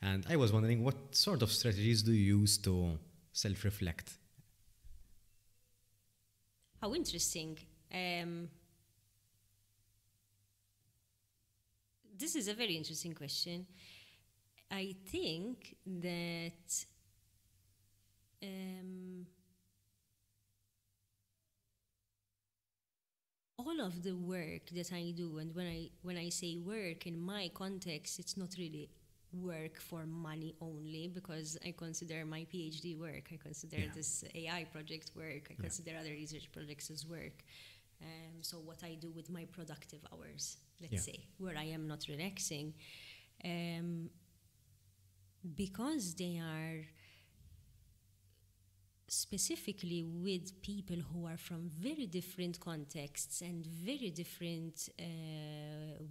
And I was wondering, what sort of strategies do you use to self-reflect? How interesting. This is a very interesting question. I think that all of the work that I do, and when I say work in my context, it's not really work for money only, because I consider my PhD work, I consider this AI project work, I consider other research projects as work. So what I do with my productive hours, let's say, where I am not relaxing, because they are specifically with people who are from very different contexts and very different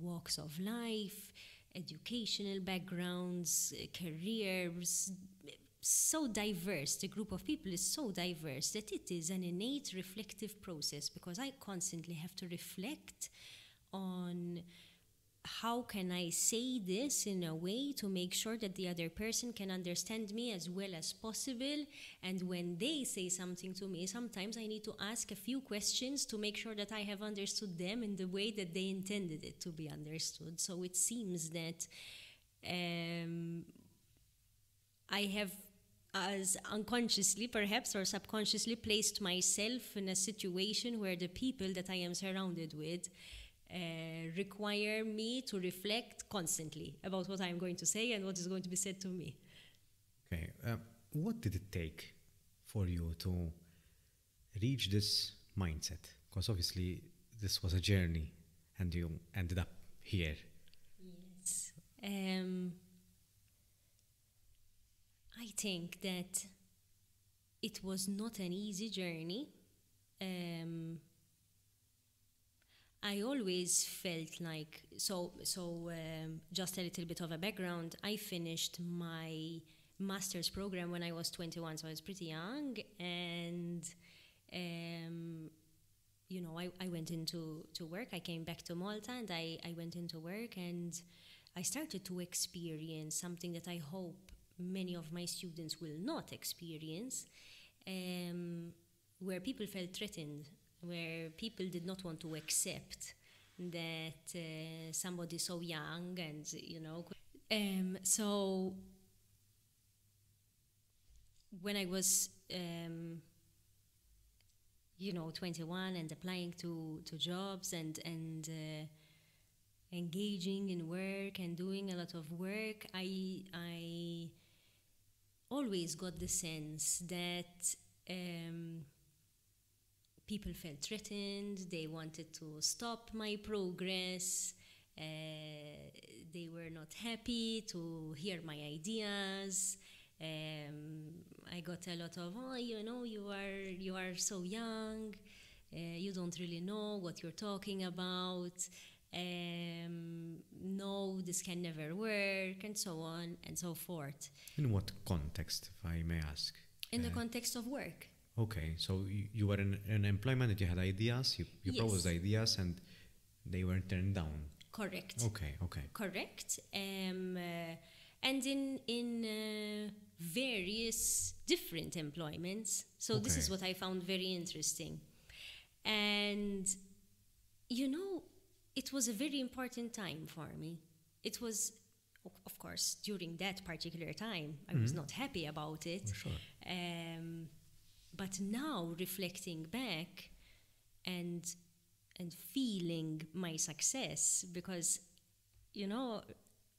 walks of life, educational backgrounds, careers, so diverse. The group of people is so diverse that it is an innate reflective process, because I constantly have to reflect on how can I say this in a way to make sure that the other person can understand me as well as possible. And when they say something to me, sometimes I need to ask a few questions to make sure that I have understood them in the way that they intended it to be understood. So it seems that I have, as unconsciously perhaps or subconsciously, placed myself in a situation where the people that I am surrounded with require me to reflect constantly about what I'm going to say and what is going to be said to me. Okay. What did it take for you to reach this mindset? Because obviously this was a journey and you ended up here. Yes. I think that it was not an easy journey. I always felt like, just a little bit of a background, I finished my master's program when I was 21, so I was pretty young, and I went into work. I came back to Malta and I went into work, and I started to experience something that I hope many of my students will not experience, where people felt threatened, where people did not want to accept that somebody so young and, so when I was 21 and applying to jobs and engaging in work and doing a lot of work, I always got the sense that people felt threatened, they wanted to stop my progress, they were not happy to hear my ideas. I got a lot of, you are so young, you don't really know what you're talking about, no, this can never work, and so on and so forth. In what context, if I may ask? In the context of work. Okay, so you were in employment and you had ideas, you Yes. proposed ideas and they were turned down. Correct. Okay. Correct. And in various different employments. So this is what I found very interesting. And, it was a very important time for me. It was, of course, during that particular time, I was not happy about it. Sure. But now, reflecting back and feeling my success, because,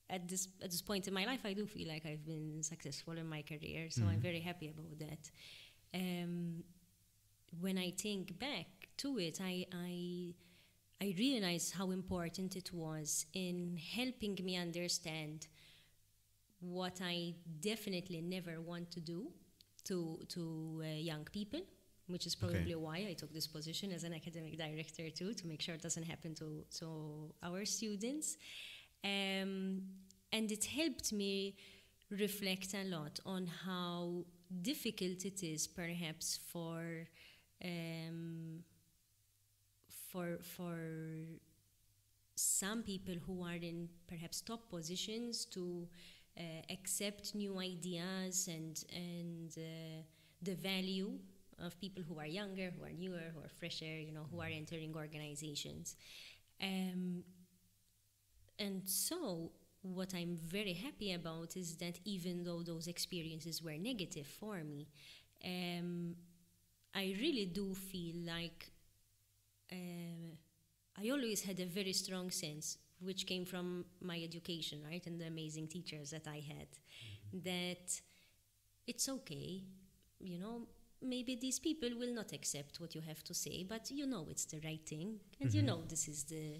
at this point in my life, I do feel like I've been successful in my career, so I'm very happy about that. When I think back to it, I realize how important it was in helping me understand what I definitely never want to do to young people, which is probably why I took this position as an academic director too, to make sure it doesn't happen to our students. And it helped me reflect a lot on how difficult it is perhaps for some people who are in perhaps top positions to accept new ideas and the value of people who are younger, who are newer, who are fresher, who are entering organizations. And so what I'm very happy about is that even though those experiences were negative for me, I really do feel like I always had a very strong sense, which came from my education, right, and the amazing teachers that I had, that it's okay, maybe these people will not accept what you have to say, but it's the right thing, and this is the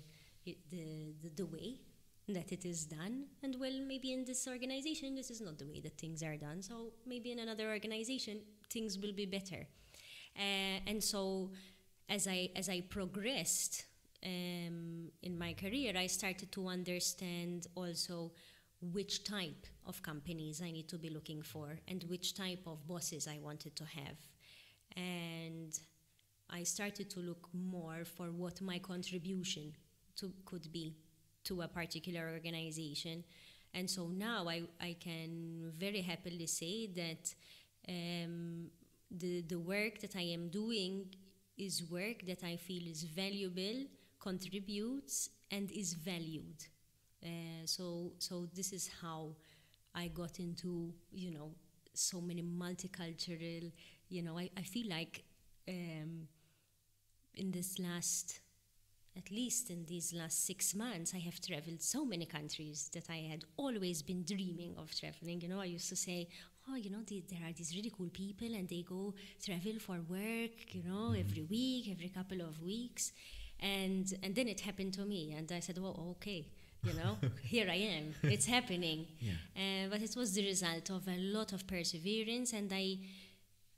way that it is done, and well, maybe in this organization this is not the way that things are done, so maybe in another organization things will be better. And so as I progressed in my career, I started to understand also which type of companies I need to be looking for and which type of bosses I wanted to have. And I started to look more for what my contribution could be to a particular organization. And so now I can very happily say that the work that I am doing is work that I feel is valuable, contributes, and is valued. So this is how I got into, so many multicultural, I feel like at least in these last 6 months, I have traveled so many countries that I had always been dreaming of traveling. I used to say, there are these really cool people and they go travel for work, every week, every couple of weeks. And then it happened to me and I said, oh, okay, here I am, it's happening. Yeah. But it was the result of a lot of perseverance, and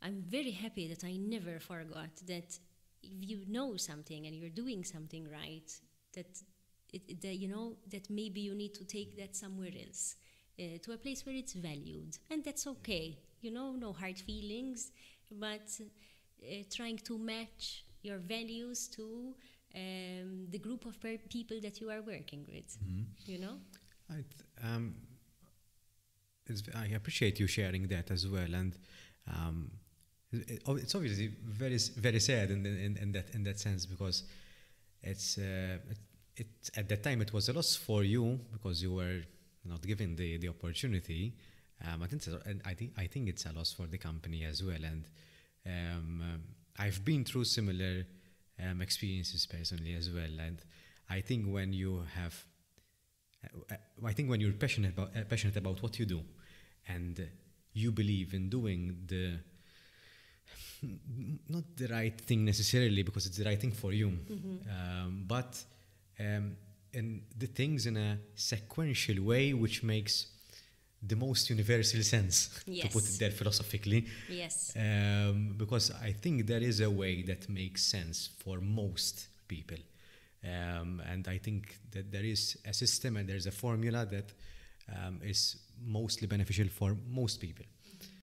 I'm very happy that I never forgot that if you know something and you're doing something right, that maybe you need to take that somewhere else, to a place where it's valued, and that's okay. No hard feelings, but trying to match your values to the group of people that you are working with. I appreciate you sharing that as well, and it's obviously very very sad in that sense, because it's at that time it was a loss for you because you were not given the opportunity. I think it's a loss for the company as well, and I've been through similar experiences personally as well, and I think when you're passionate about what you do, and you believe in doing not the right thing necessarily because it's the right thing for you, but in the things in a sequential way which makes the most universal sense, yes, to put it there philosophically. Yes. Because I think there is a way that makes sense for most people. And I think that there is a system and there's a formula that is mostly beneficial for most people.